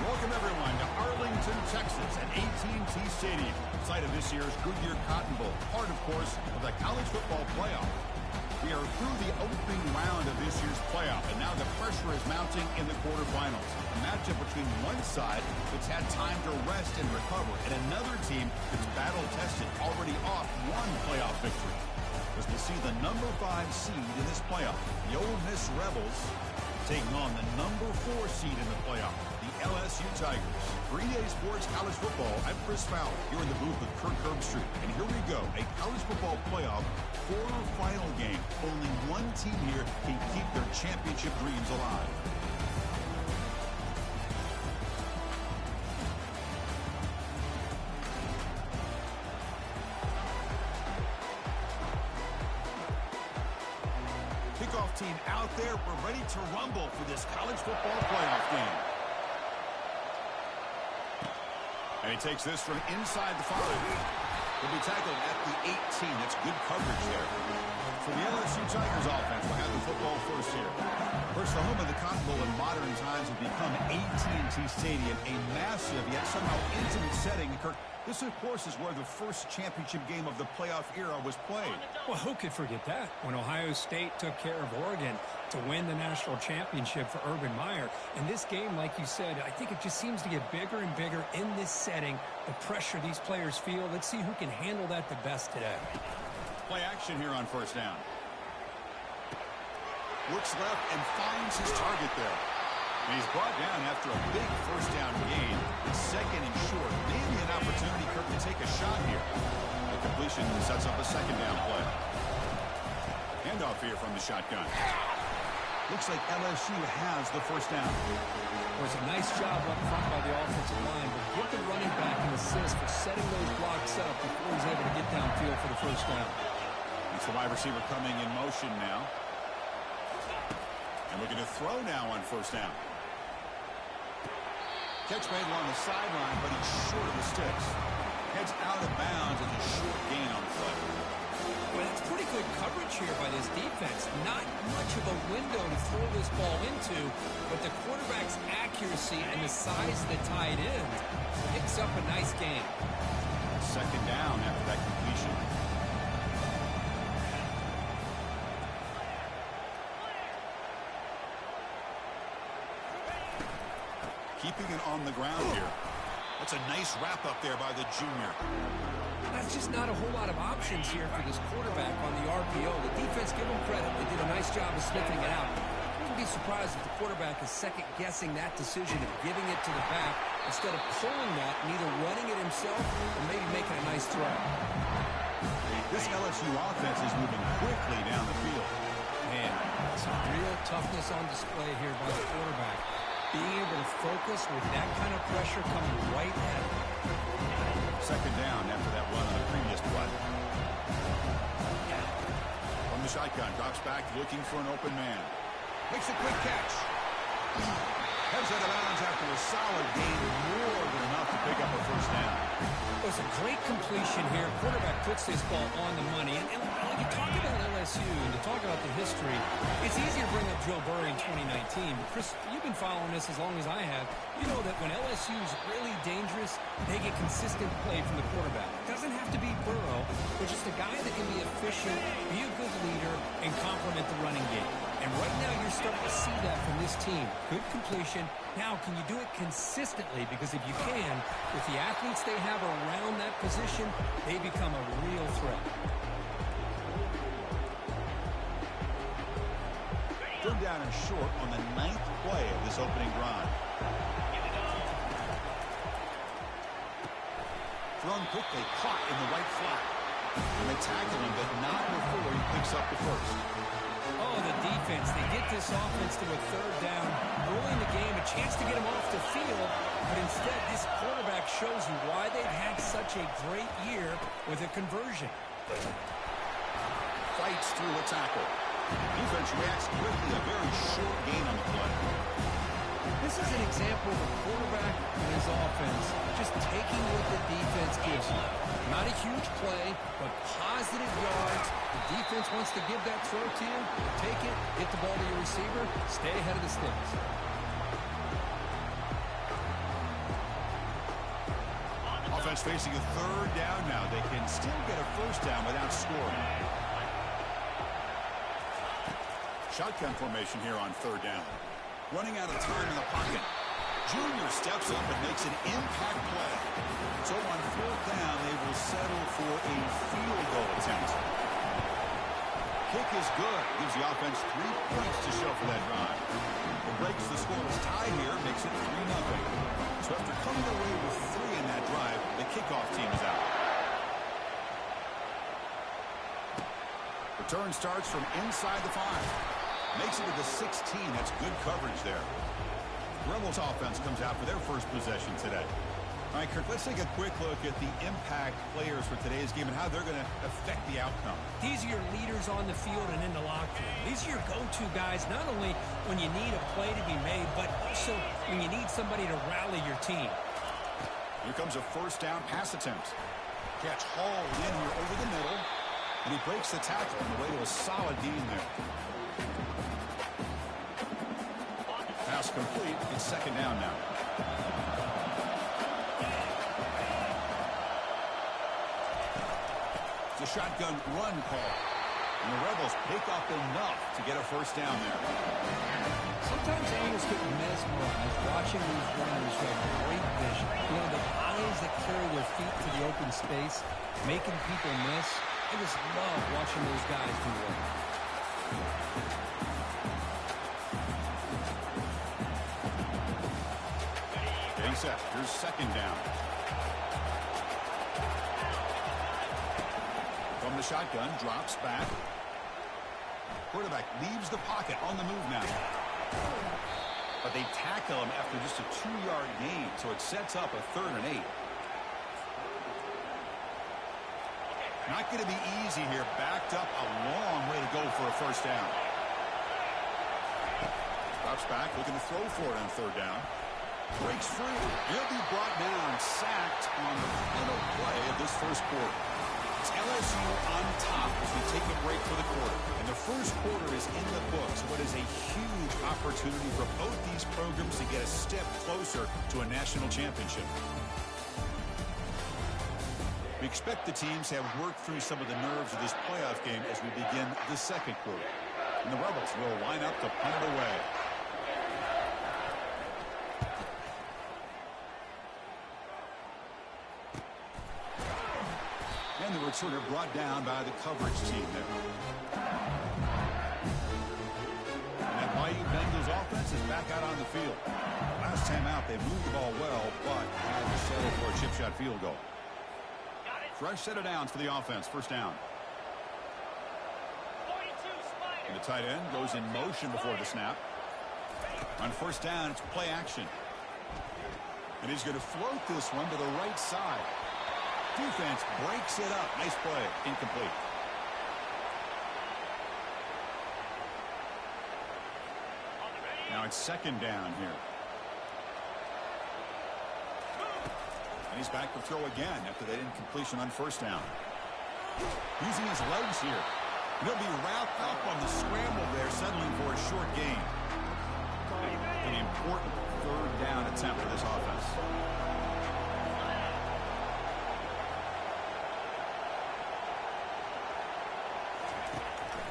Welcome, everyone, to Arlington, Texas, at AT&T Stadium, site of this year's Goodyear Cotton Bowl, part, of course, of the college football playoff. We are through the opening round of this year's playoff, and now the pressure is mounting in the quarterfinals. A matchup between one side that's had time to rest and recover, and another team that's battle-tested, already off one playoff victory. As we'll see the number 5 seed in this playoff, the Ole Miss Rebels, taking on the number 4 seed in the playoff, the LSU Tigers. For EA Sports College Football, I'm Chris Fowler, here in the booth with Kirk Herbstreit. And here we go, a college football playoff quarterfinal game. Only one team here can keep their championship dreams alive. Kickoff team out there. We're ready to rumble for this college football playoff game. And he takes this from inside the 5. He'll be tackled at the 18. That's good coverage there. For the LSU Tigers offense, we'll have the football first here. First, the home of the Cotton Bowl in modern times will become AT&T Stadium, a massive yet somehow intimate setting. Kirk, this, of course, is where the first championship game of the playoff era was played. Well, who could forget that? When Ohio State took care of Oregon to win the national championship for Urban Meyer. And this game, like you said, I think it just seems to get bigger and bigger in this setting. The pressure these players feel. Let's see who can handle that the best today. Play action here on first down. Looks left and finds his target there. And he's brought down after a big first down gain. It's second and short. Maybe an opportunity, Kirk, to take a shot here. The completion sets up a second down play. Handoff here from the shotgun. Looks like LSU has the first down. It was a nice job up front by the offensive line, but give the running back an assist for setting those blocks up before he's able to get downfield for the first down. It's the wide receiver coming in motion now. And looking to throw now on first down. Catch made along the sideline, but he's short of the sticks. Heads out of bounds and a short gain on the play. Well, that's pretty good coverage here by this defense. Not much of a window to throw this ball into, but the quarterback's accuracy and the size of the tight end picks up a nice gain. Second down after that completion. Keeping it on the ground here. That's a nice wrap up there by the junior. That's just not a whole lot of options here for this quarterback on the RPO. The defense, give them credit. They did a nice job of sniffing it out. I wouldn't be surprised if the quarterback is second-guessing that decision of giving it to the back instead of pulling that and either running it himself or maybe making a nice throw. This LSU offense is moving quickly down the field. Man, some real toughness on display here by the quarterback. Being able to focus with that kind of pressure coming right at him. Second down after that run on the previous play. From the shotgun, drops back looking for an open man. Makes a quick catch. Heads out of bounds after a solid gain, more than enough to pick up a first down. It was a great completion here. Quarterback puts this ball on the money. And when you talk about LSU and you talk about the history, it's easy to bring up Joe Burrow in 2019. But Chris, you've been following this as long as I have. You know that when LSU is really dangerous, they get consistent play from the quarterback. It doesn't have to be Burrow, but just a guy that can be efficient, be a good leader, and complement the running game. And right now you're starting to see that from this team. Good completion. Now, can you do it consistently? Because if you can, with the athletes they have around that position, they become a real threat. Third down and short on the 9th play of this opening drive. Thrown quickly, caught in the right flat. And they tackle him, but not before he picks up the first. Oh, the defense. They get this offense to a third down early in the game, a chance to get him off the field, but instead this quarterback shows you why they've had such a great year with a conversion. Fights through a tackle. Defense reacts quickly, a very short gain on the play. This is an example of a quarterback and his offense just taking what the defense gives him. Not a huge play, but positive yards. The defense wants to give that throw to you. Take it, get the ball to your receiver, stay ahead of the sticks. Bucks facing a third down now. They can still get a first down without scoring. Shotgun formation here on third down. Running out of time in the pocket. Junior steps up and makes an impact play. So on fourth down, they will settle for a field goal attempt. Kick is good. Gives the offense 3 points to show for that drive. It breaks the scoreless tie here, makes it 3-0. So after coming away with 3 in that drive, the kickoff team is out. Return starts from inside the 5. Makes it to the 16. That's good coverage there. Rebels offense comes out for their first possession today. All right, Kirk, let's take a quick look at the impact players for today's game and how they're going to affect the outcome. These are your leaders on the field and in the locker room. These are your go-to guys, not only when you need a play to be made, but also when you need somebody to rally your team. Here comes a first down pass attempt. Catch hauled in here over the middle, and he breaks the tackle on the way to a solid gain there. Pass complete. It's second down now. It's a shotgun run call. And the Rebels pick up enough to get a first down there. Sometimes Angles get mesmerized watching these runners who have great vision. You know, the eyes that carry their feet to the open space, making people miss. I just love watching those guys do work. Set. Here's second down. From the shotgun, drops back. Quarterback leaves the pocket on the move now. But they tackle him after just a 2-yard gain, so it sets up a 3rd and 8. Not going to be easy here. Backed up a long way to go for a first down. Drops back, looking to throw for it on third down. Breaks free. He'll be brought down, sacked on the final play of this first quarter. It's LSU on top as we take a break for the quarter. And the first quarter is in the books. What is a huge opportunity for both these programs to get a step closer to a national championship. We expect the teams to have worked through some of the nerves of this playoff game as we begin the second quarter. And the Rebels will line up to punt it away. And the returner brought down by the coverage team there. And that Bayou Bengals offense is back out on the field. Last time out, they moved the ball well, but had to settle for a chip shot field goal. Fresh set of downs for the offense. First down. And the tight end goes in motion before the snap. On first down, it's play action. And he's going to float this one to the right side. Defense breaks it up. Nice play. Incomplete. Now it's second down here. And he's back to throw again after that incompletion on first down. Using his legs here. And he'll be wrapped up on the scramble there, settling for a short gain. An important third down attempt for this offense.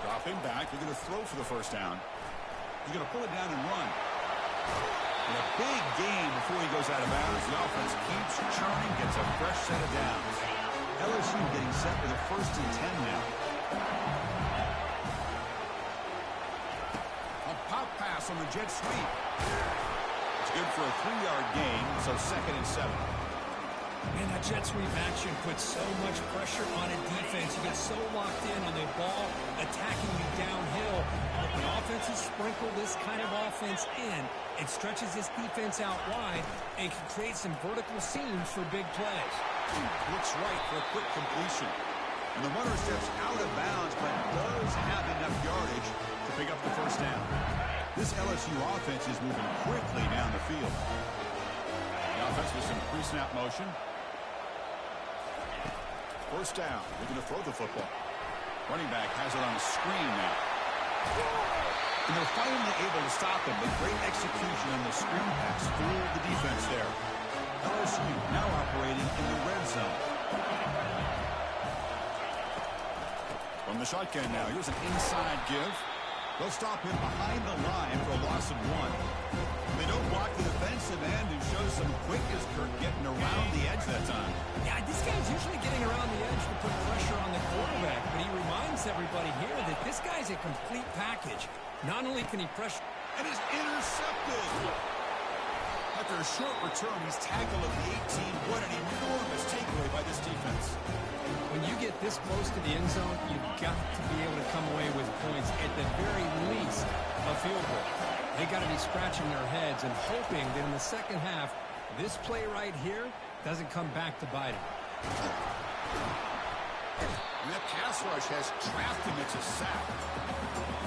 Dropping back, they're going to throw for the first down. He's going to pull it down and run. And a big gain before he goes out of bounds. The offense keeps churning, gets a fresh set of downs. LSU getting set for the 1st and 10 now. A pop pass on the jet sweep. It's good for a 3-yard gain, so 2nd and 7. Man, that jet sweep action puts so much pressure on a defense. You get so locked in on the ball attacking you downhill. But when offenses sprinkle this kind of offense in, it stretches this defense out wide and can create some vertical seams for big plays. Looks right for a quick completion. And the runner steps out of bounds, but does have enough yardage to pick up the first down. This LSU offense is moving quickly down the field. The offense with some pre-snap motion. First down. They're going to throw the football. Running back has it on a screen now. And they're finally able to stop him. But great execution on the screen pass. Fooled the defense there. LSU now operating in the red zone. the shotgun now. Here's an inside give. They'll stop him behind the line for a loss of 1. They don't block the defensive end and show some quickness for getting around the edge that time. Yeah, this guy's usually getting around the edge to put pressure on the quarterback, but he reminds everybody here that this guy's a complete package. Not only can he pressure... And is intercepted. After a short return, he's tackled at the 18. What an enormous takeaway by this defense. When you get this close to the end zone, you've got to be able to come away with points, at the very least, a field goal. They got to be scratching their heads and hoping that in the second half, this play right here doesn't come back to bite him. And that pass rush has trapped him. It's a sack.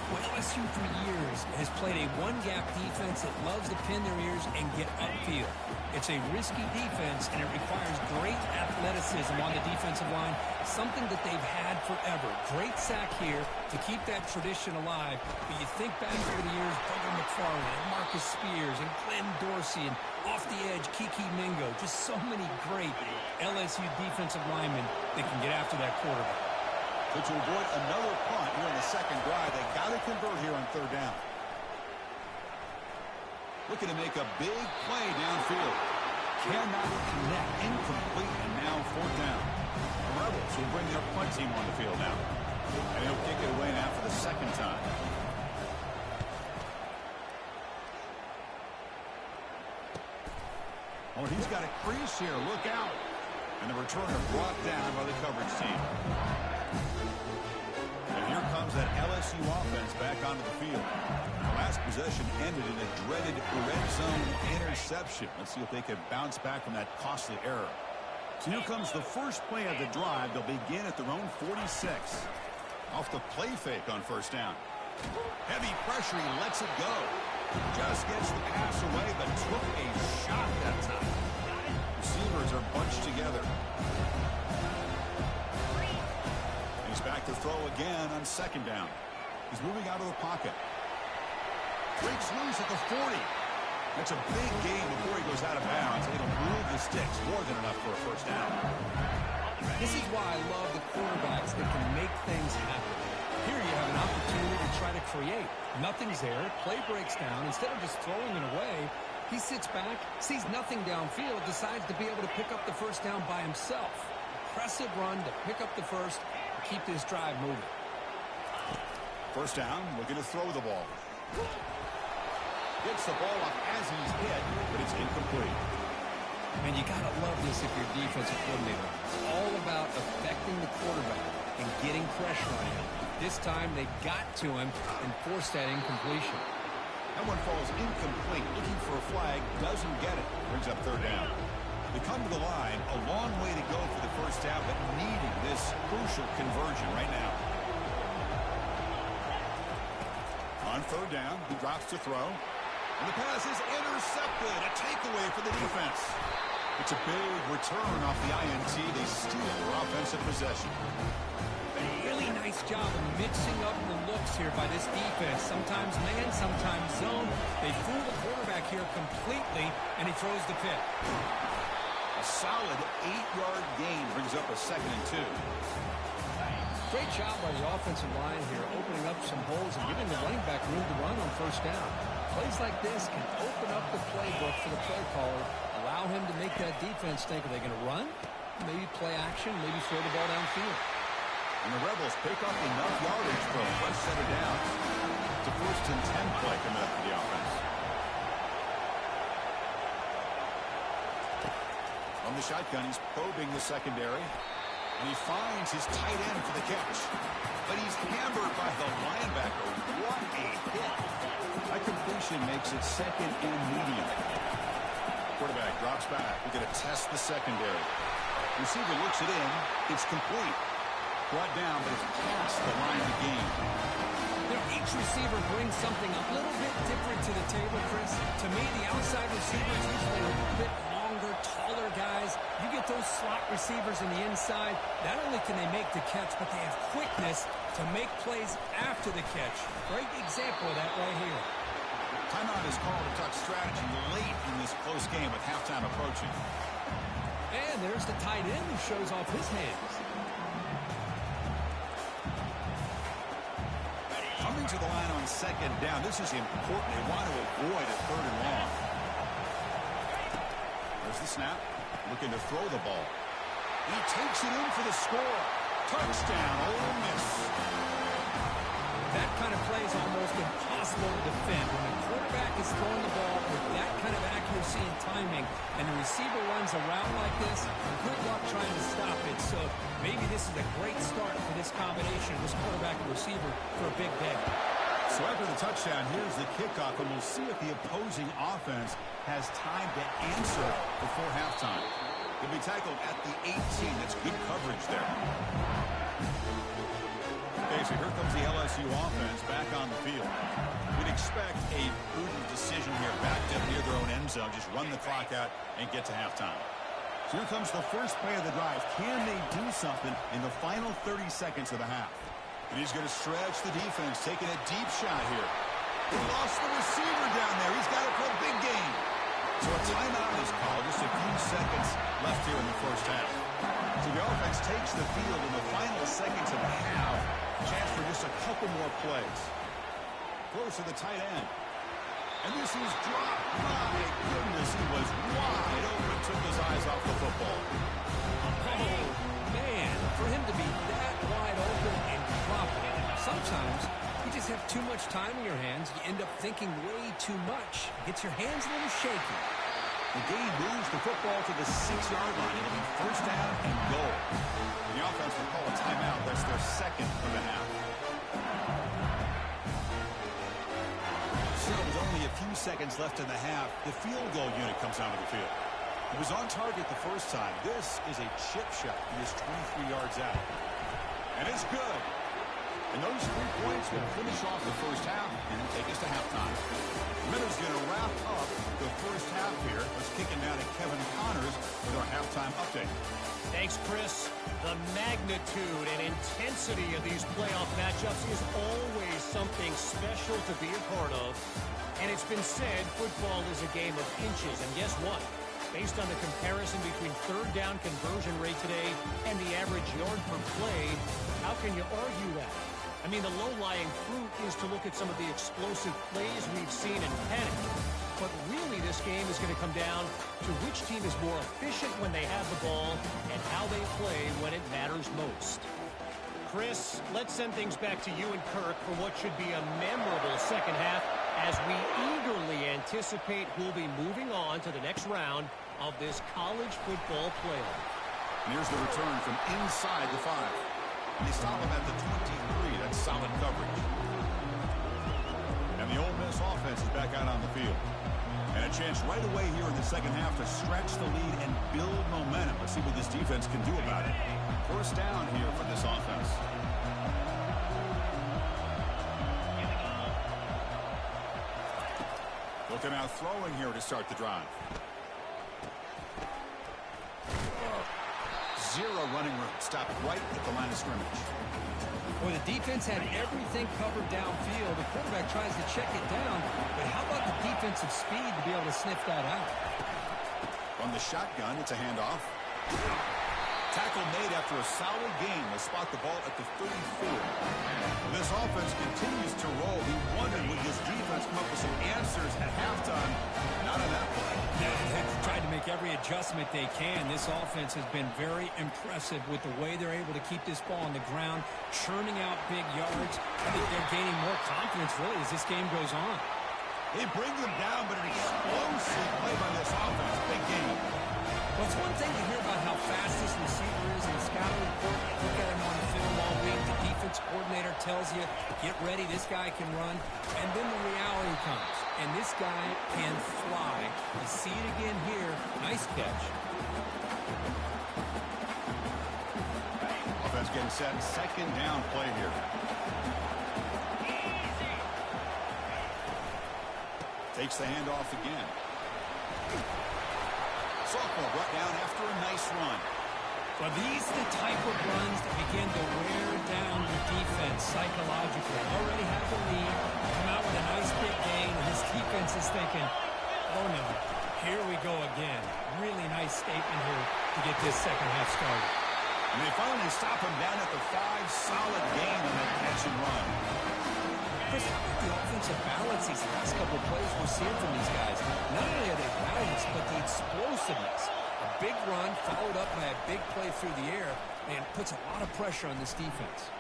Well, LSU for years has played a one-gap defense that loves to pin their ears and get upfield. It's a risky defense, and it requires great athleticism on the defensive line, something that they've had forever. Great sack here to keep that tradition alive. But you think back over the years, Booger McFarland and Marcus Spears and Glenn Dorsey and off the edge, Kiki Mingo. Just so many great LSU defensive linemen that can get after that quarterback. But to avoid another punt here in the second drive, they got to convert here on third down. Looking to make a big play downfield. Cannot connect. Incomplete, and now fourth down. The Rebels will bring their punt team on the field now. And he'll kick it away now for the second time. Oh, he's got a crease here. Look out. And the returner brought down by the coverage team. And here comes that LSU offense back onto the field. The last possession ended in a dreaded red zone interception. Let's see if they can bounce back from that costly error. So here comes the first play of the drive. They'll begin at their own 46. Off the play fake on first down. Heavy pressure. He lets it go. Just gets the pass away, but took a shot that time. Receivers are bunched together. He's back to throw again on second down. He's moving out of the pocket. Breaks loose at the 40. That's a big gain before he goes out of bounds. It'll move the sticks more than enough for a first down. This is why I love the quarterbacks that can make things happen. Here you have an opportunity to try to create. Nothing's there. Play breaks down. Instead of just throwing it away, he sits back, sees nothing downfield, decides to be able to pick up the first down by himself. Impressive run to pick up the first, to keep this drive moving. First down, looking to throw the ball. Gets the ball up as he's hit, but it's incomplete. And you got to love this if you're a defensive coordinator. It's all about affecting the quarterback and getting pressure on him. This time they got to him and forced that incompletion. That one falls incomplete. Looking for a flag, doesn't get it. Brings up third down. They come to the line, a long way to go for the first down, but needing this crucial conversion right now. On third down, he drops to throw. And the pass is intercepted. A takeaway for the defense. It's a big return off the INT. They steal their offensive possession. Really nice job of mixing up the looks here by this defense. Sometimes man, sometimes zone. They fool the quarterback here completely, and he throws the pick. A solid 8-yard gain brings up a 2nd and 2. Great job by the offensive line here, opening up some holes and giving the running back room to run on first down. Plays like this can open up the playbook for the play caller, allow him to make that defense think, are they going to run? Maybe play action, maybe throw the ball downfield. And the Rebels pick up enough yardage for a first set of downs. It's a 1st and 10 play coming up for the offense. From the shotgun, he's probing the secondary. And he finds his tight end for the catch. But he's hammered by the linebacker. What a hit. That completion makes it 2nd and medium. Quarterback drops back. We're going to test the secondary. Receiver looks it in. It's complete. Brought down, but it's past the line of the game. Each receiver brings something a little bit different to the table, Chris. To me, the outside receivers usually a little bit longer, taller guys. You get those slot receivers in the inside. Not only can they make the catch, but they have quickness to make plays after the catch. Great example of that right here. Timeout is called to talk strategy late in this close game with halftime approaching. And there's the tight end who shows off his hands. to the line on second down. This is important. They want to avoid a third and long. There's the snap. Looking to throw the ball. He takes it in for the score. Touchdown, Ole Miss. That kind of play is almost impossible to defend. When the quarterback is throwing the ball with that kind of accuracy and timing, and the receiver runs around like this, good luck trying to stop it. So maybe this is a great start for this combination, this quarterback and receiver, for a big day. So after the touchdown, here's the kickoff, and we'll see if the opposing offense has time to answer before halftime. He'll be tackled at the 18. That's good coverage there. Okay, so here comes the LSU offense back on the field. We'd expect a prudent decision here, backed up near their own end zone. Just run the clock out and get to halftime. So here comes the first play of the drive. Can they do something in the final 30 seconds of the half? And he's going to stretch the defense, taking a deep shot here. He lost the receiver down there. He's got it for a big gain. So a timeout is called. Just a few seconds left here in the first half. So the offense takes the field in the final seconds of the half. Chance for just a couple more plays. Close to the tight end. And this is dropped. My goodness, he was wide open. Took his eyes off the football. Oh, man, for him to be that wide open and drop it. Sometimes you just have too much time in your hands. You end up thinking way too much. Gets your hands a little shaky. The game moves the football to the 6-yard line. It'll be first down and goal. The offense will call a timeout. That's their second of the half. So with only a few seconds left in the half, the field goal unit comes out of the field. He was on target the first time. This is a chip shot. He is 23 yards out. And it's good. And those 3 points will finish off the first half and take us to halftime. Miller's going to wrap up the first half here. Let's kick it down to Kevin Connors with our halftime update. Thanks, Chris. The magnitude and intensity of these playoff matchups is always something special to be a part of. And it's been said football is a game of inches. And guess what? Based on the comparison between third down conversion rate today and the average yard per play, how can you argue that? I mean, the low-lying fruit is to look at some of the explosive plays we've seen and panic. But really, this game is going to come down to which team is more efficient when they have the ball and how they play when it matters most. Chris, let's send things back to you and Kirk for what should be a memorable second half as we eagerly anticipate who'll be moving on to the next round of this college football playoff. And here's the return from inside the 5. They stop him at the 23. That's solid coverage. And the Ole Miss offense is back out on the field. And a chance right away here in the second half to stretch the lead and build momentum. Let's see what this defense can do about it. First down here for this offense. Looking out throwing here to start the drive. Zero running room. Stopped right at the line of scrimmage. Well, the defense had everything covered downfield. The quarterback tries to check it down. But how about the defensive speed to be able to sniff that out? On the shotgun, it's a handoff. Tackle made after a solid game. They spot the ball at the 34. This offense continues to roll. We wondered, would this defense come up with some answers at halftime? Not on that play. They've tried to make every adjustment they can. This offense has been very impressive with the way they're able to keep this ball on the ground, churning out big yards. I think they're gaining more confidence, really, as this game goes on. They bring them down, but an explosive play by this offense. Big game. Well, it's one thing to hear about how fast this receiver is in the scouting report. You look at him on film all week. The defense coordinator tells you, get ready, this guy can run. And then the reality comes. And this guy can fly. You see it again here. Nice catch. Offense getting set. Second down play here. Takes the handoff again. Sophomore brought down after a nice run. Well, these are the type of runs that begin to wear down the defense psychologically. Already have the lead, come out with a nice big gain, and this defense is thinking, oh no, here we go again. Really nice statement here to get this second half started. And they finally stop him down at the 5. Solid gain on that catch and run. Chris, how about the offensive balance these last couple of plays we're seeing from these guys? Not only are they balanced, but the explosiveness. A big run followed up by a big play through the air, and puts a lot of pressure on this defense.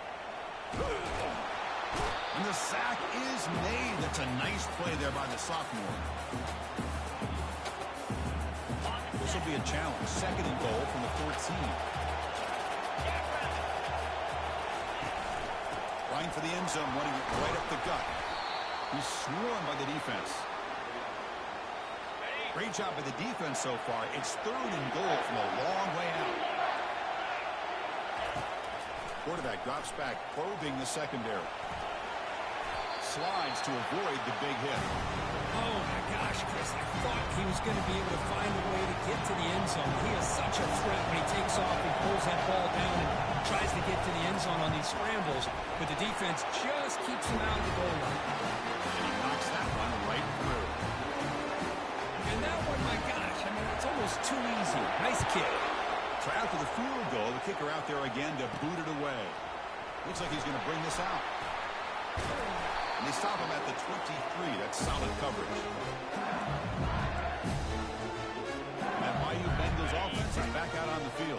And the sack is made. That's a nice play there by the sophomore. This will be a challenge. 2nd and goal from the 14. Trying for the end zone, running it right up the gut. He's swarmed by the defense. Great job by the defense so far. It's 3rd and goal from a long way out. Quarterback drops back, probing the secondary. Slides to avoid the big hit. Oh, my gosh, Chris. I thought he was going to be able to find a way to get to the end zone. He is such a threat when he takes off and pulls that ball down and tries to get to the end zone on these scrambles. But the defense just keeps him out of the goal line. And he knocks that one right through. And that one, my gosh, I mean, it's almost too easy. Nice kick. So after the field goal, the kicker out there again to boot it away. Looks like he's going to bring this out. And they stop him at the 23. That's solid coverage. And that Bayou Bengals offense is back out on the field.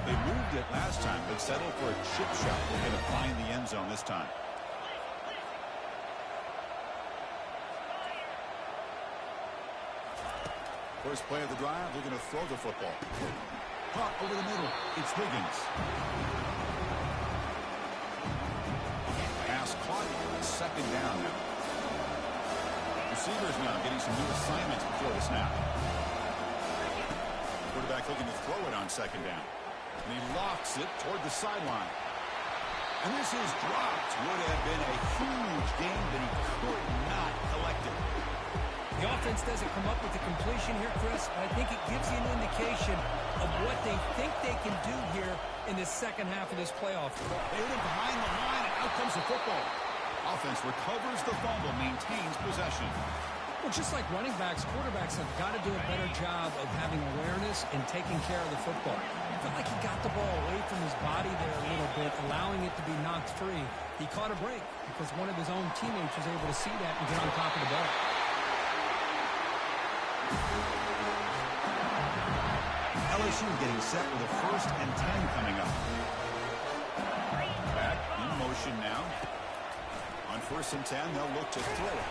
They moved it last time, but settled for a chip shot. They're going to find the end zone this time. First play of the drive, they're going to throw the football. Caught over the middle. It's Higgins. Pass caught. 2nd down now. Receivers now getting some new assignments before the snap. Quarterback looking to throw it on 2nd down. And he lofts it toward the sideline. And this is dropped. Would have been a huge gain, but he could not collect it. The offense doesn't come up with the completion here, Chris, but I think it gives you an indication of what they think they can do here in the second half of this playoff. They hit him behind the line, and out comes the football. Offense recovers the fumble, maintains possession. Well, just like running backs, quarterbacks have got to do a better job of having awareness and taking care of the football. I felt like he got the ball away from his body there a little bit, allowing it to be knocked free. He caught a break because one of his own teammates was able to see that and get on top of the ball. LSU getting set with a 1st and 10 coming up. Back in motion now. On 1st and 10, they'll look to throw it.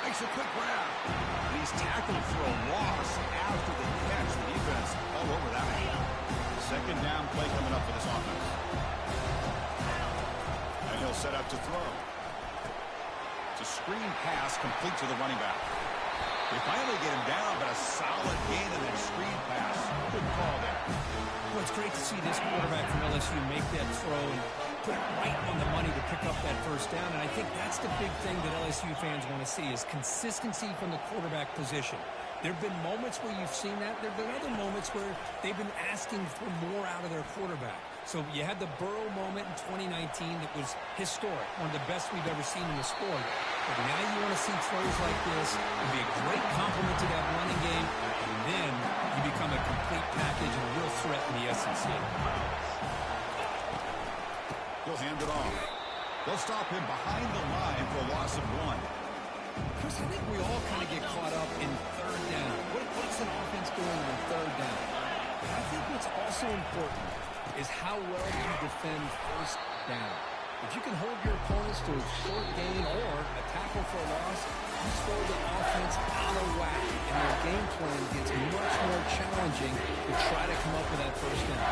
Makes a quick grab. And he's tackled for a loss after the catch. The defense all over that one. 2nd down play coming up for this offense. And he'll set up to throw. It's a screen pass complete to the running back. They finally get him down, but a solid gain in that screen pass. Good call there. Well, it's great to see this quarterback from LSU make that throw and put it right on the money to pick up that 1st down. And I think that's the big thing that LSU fans want to see is consistency from the quarterback position. There have been moments where you've seen that. There have been other moments where they've been asking for more out of their quarterback. So you had the Burrow moment in 2019 that was historic, one of the best we've ever seen in the sport. But now you want to see throws like this. It'd be a great compliment to that running game, and then you become a complete package and a real threat in the SEC. He'll hand it off. They'll stop him behind the line for a loss of 1. Chris, I think we all kind of get caught up in 3rd down. What's an offense doing on 3rd down? But I think what's also important is how well you defend 1st down. If you can hold your opponents to a short gain or a tackle for a loss, you throw the offense out of whack, and their game plan gets much more challenging to try to come up with that 1st down.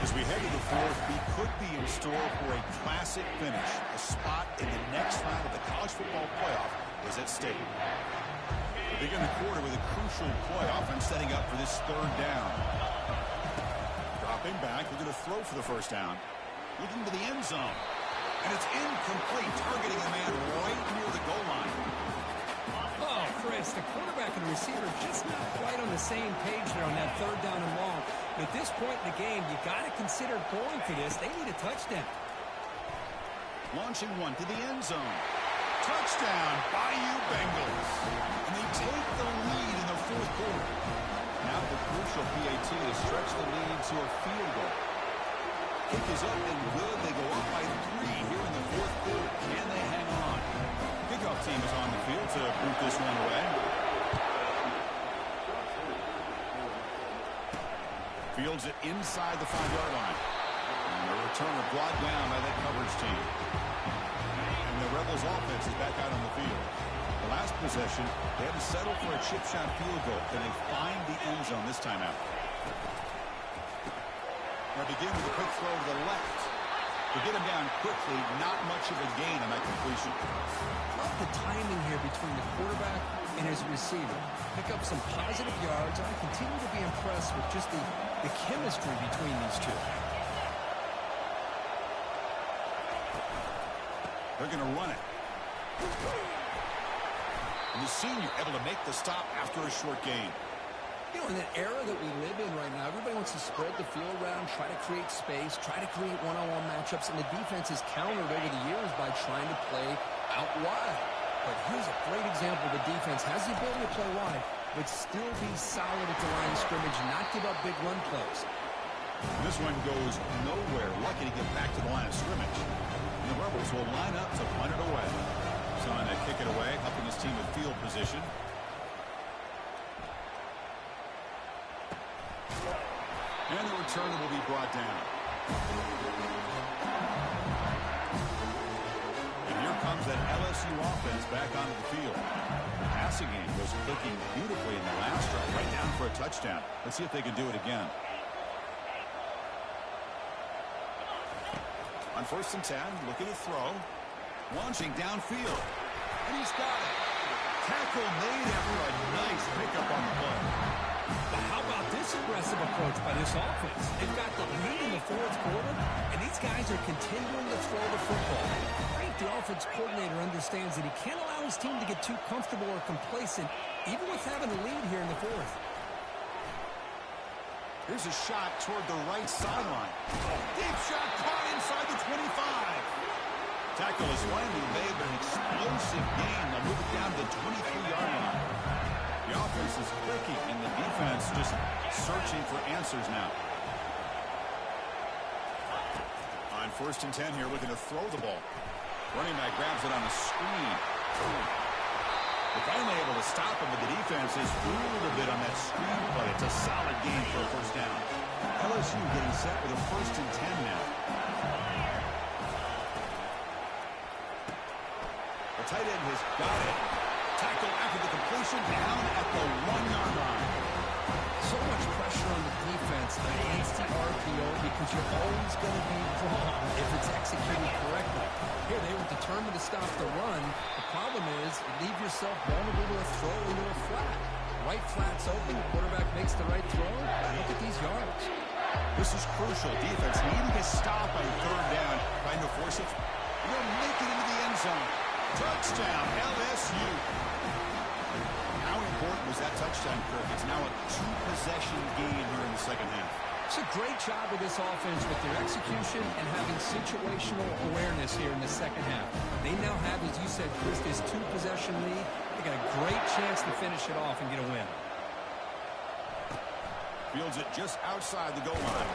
As we head to the 4th, we could be in store for a classic finish. A spot in the next round of the college football playoff is at stake. We begin the quarter with a crucial play. Offense setting up for this 3rd down. Dropping back, we're going to throw for the 1st down. Looking to the end zone. And it's incomplete, targeting a man right near the goal line. Oh, Chris, the quarterback and the receiver just not quite on the same page there on that 3rd down and long. But at this point in the game, you got to consider going for this. They need a touchdown. Launching one to the end zone. Touchdown, Bayou Bengals. And they take the lead in the 4th quarter. a PAT to stretch the lead to a field goal. Kick is up and good. They go up by 3 here in the fourth quarter. Can they hang on? Kickoff team is on the field to boot this one away. Fields it inside the 5-yard line. And the returner brought down by that coverage team. And the Rebels offense is back out on the field. The last possession, they had to settle for a chip shot field goal. Can they find the end zone this time out? They'll begin with a quick throw to the left. To get him down quickly, not much of a gain on that completion. Love the timing here between the quarterback and his receiver. Pick up some positive yards. I continue to be impressed with just the chemistry between these two. They're going to run it. And the senior able to make the stop after a short gain. You know, in that era that we live in right now, everybody wants to spread the field around, try to create space, try to create one-on-one matchups, and the defense has countered over the years by trying to play out wide. But here's a great example. The defense has the ability to play wide, but still be solid at the line of scrimmage and not give up big run plays. This one goes nowhere. Lucky to get back to the line of scrimmage. And the Rebels will line up to punt it away. Trying to kick it away, helping his team with field position. And the returner will be brought down. And here comes that LSU offense back onto the field. The passing game was clicking beautifully in the last drive, right down for a touchdown. Let's see if they can do it again. On 1st and 10, looking to throw. Launching downfield. And he's got it. Tackle made after a nice pickup on the play. But how about this aggressive approach by this offense? They've got the lead in the fourth quarter, and these guys are continuing to throw the football. Great, the offense coordinator understands that he can't allow his team to get too comfortable or complacent, even with having a lead here in the fourth. Here's a shot toward the right sideline. Deep shot caught inside the 25. Tackle is finally made, but an explosive gain. They'll move it down to the 23-yard line. The offense is clicking, and the defense just searching for answers now. On 1st and 10 here, looking to throw the ball. Running back grabs it on a screen. They're finally able to stop him, but the defense is fooled a bit on that screen play. It's a solid gain for a first down. LSU getting set with a 1st and 10 now. The tight end has got it. Tackle after the completion, down at the 1-yard line. So much pressure on the defense against the RPO because you're always going to be wrong if it's executed correctly. Here they were determined to stop the run. The problem is you leave yourself vulnerable to a throw into a flat. Right flat's open, the quarterback makes the right throw. Look at these yards. This is crucial. Defense needing to stop on 3rd down, trying to force it. They'll make it into the end zone. Touchdown, LSU. How important was that touchdown, Kirk? It's now a 2-possession game here in the second half. It's a great job with this offense with their execution and having situational awareness here in the second half. They now have, as you said, Chris, this 2-possession lead. They got a great chance to finish it off and get a win. Fields it just outside the goal line.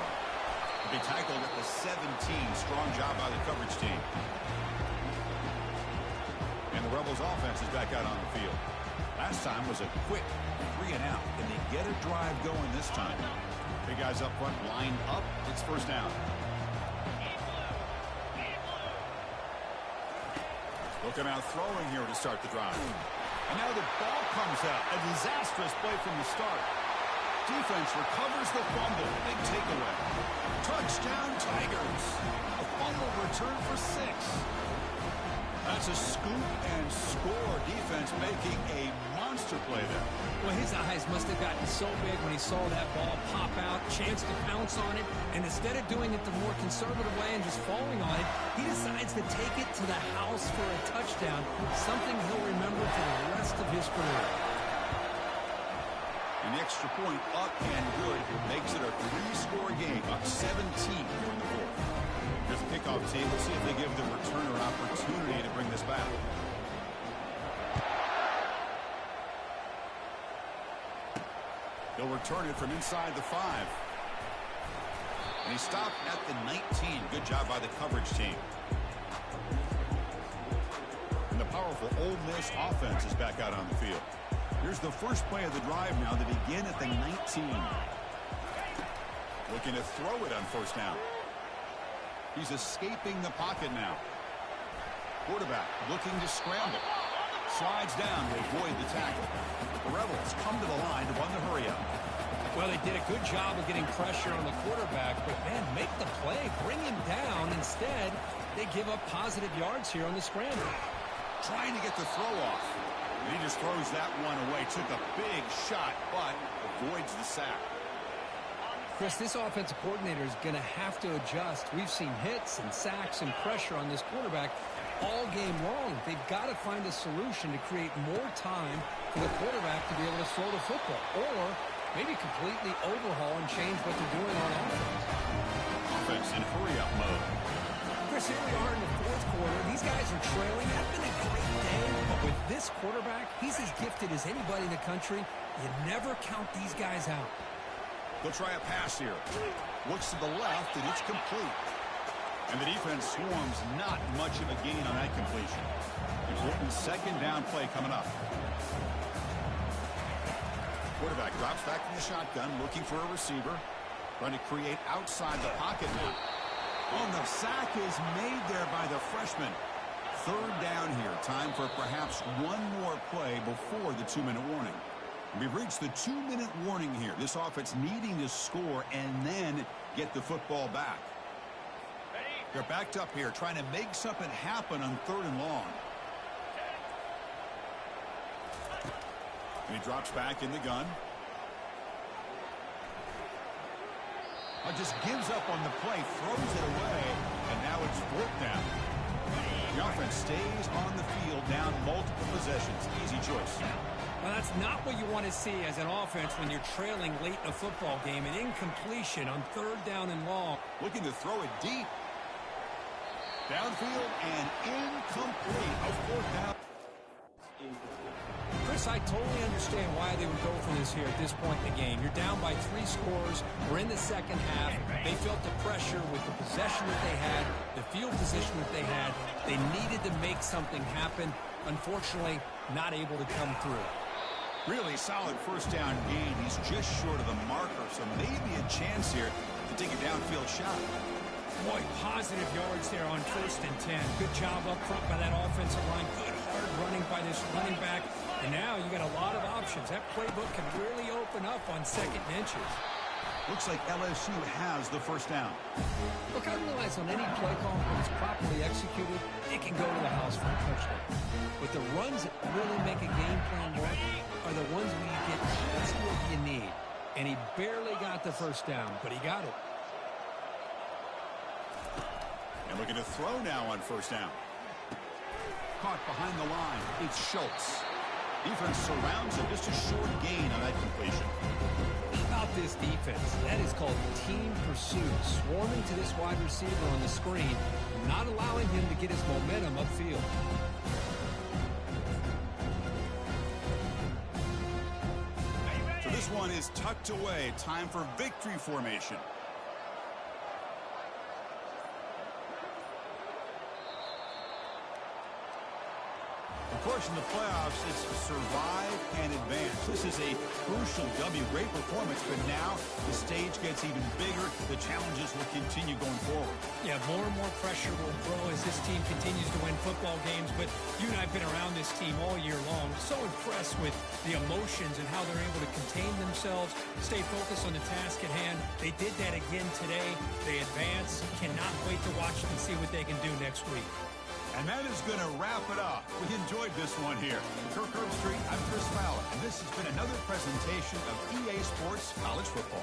To be tackled at the 17. Strong job by the coverage team. And the Rebels offense is back out on the field. Last time was a quick 3-and-out. Can they get a drive going this time? Big guys up front, line up. It's first down. Looking out throwing here to start the drive. And now the ball comes out. A disastrous play from the start. Defense recovers the fumble. Big takeaway. Touchdown, Tigers. A fumble return for 6. That's a scoop and score. Defense making a monster play there. Well, his eyes must have gotten so big when he saw that ball pop out, chance to pounce on it, and instead of doing it the more conservative way and just falling on it, he decides to take it to the house for a touchdown, something he'll remember for the rest of his career. An extra point up and good makes it a 3-score game, up 17 here in the fourth. Here's the kickoff team. Let's see if they give the returner an opportunity to bring this back. He'll return it from inside the 5. And he stopped at the 19. Good job by the coverage team. And the powerful Ole Miss offense is back out on the field. Here's the first play of the drive now. They begin at the 19. Looking to throw it on first down. He's escaping the pocket now. Quarterback looking to scramble. Slides down to avoid the tackle. The Rebels come to the line to run the hurry up. Well, they did a good job of getting pressure on the quarterback, but, man, make the play. Bring him down. Instead, they give up positive yards here on the scramble. Trying to get the throw off. And he just throws that one away. Took a big shot, but avoids the sack. Chris, this offensive coordinator is going to have to adjust. We've seen hits and sacks and pressure on this quarterback all game long. They've got to find a solution to create more time for the quarterback to be able to throw the football, or maybe completely overhaul and change what they're doing on offense. Offense in hurry-up mode. Chris, here we are in the fourth quarter. These guys are trailing. It's been a great day, but with this quarterback, he's as gifted as anybody in the country. You never count these guys out. They'll try a pass here. Looks to the left, and it's complete. And the defense swarms not much of a gain on that completion. Important second down play coming up. Quarterback drops back from the shotgun, looking for a receiver. Trying to create outside the pocket now. Oh, the sack is made there by the freshman. Third down here. Time for perhaps one more play before the 2-minute warning. We've reached the 2-minute warning here. This offense needing to score and then get the football back. They're backed up here, trying to make something happen on 3rd and long. And he drops back in the gun. Just gives up on the play, throws it away, and now it's 4th down. The offense stays on the field, down multiple possessions. Easy choice. Well, that's not what you want to see as an offense when you're trailing late in a football game. An incompletion on 3rd down and long. Looking to throw it deep. Downfield and incomplete. A 4th down. Chris, I totally understand why they would go for this here at this point in the game. You're down by 3 scores. We're in the second half. They felt the pressure with the possession that they had, the field position that they had. They needed to make something happen. Unfortunately, not able to come through. Really solid first down gain. He's just short of the marker, so maybe a chance here to take a downfield shot. Boy, positive yards there on 1st and 10. Good job up front by that offensive line. Good hard running by this running back. And now you got a lot of options. That playbook can really open up on 2nd and inches. Looks like LSU has the first down. Look, I realize on any play call, when it's properly executed, it can go to the house for a touchdown. But the runs that really make a game plan work are the ones where you get just what you need. And he barely got the first down, but he got it. And looking to throw now on 1st down. Caught behind the line. It's Schultz. Defense surrounds him. Just a short gain on that completion. How about this defense? That is called team pursuit. Swarming to this wide receiver on the screen, not allowing him to get his momentum upfield. So this one is tucked away. Time for victory formation. Of course, in the playoffs, it's survive and advance. This is a crucial W. Great performance, but now the stage gets even bigger. The challenges will continue going forward. Yeah, more and more pressure will grow as this team continues to win football games. But you and I have been around this team all year long. So impressed with the emotions and how they're able to contain themselves, stay focused on the task at hand. They did that again today. They advance. Cannot wait to watch and see what they can do next week. And that is going to wrap it up. We enjoyed this one here. Kirk Herbstreit, I'm Chris Fowler, and this has been another presentation of EA Sports College Football.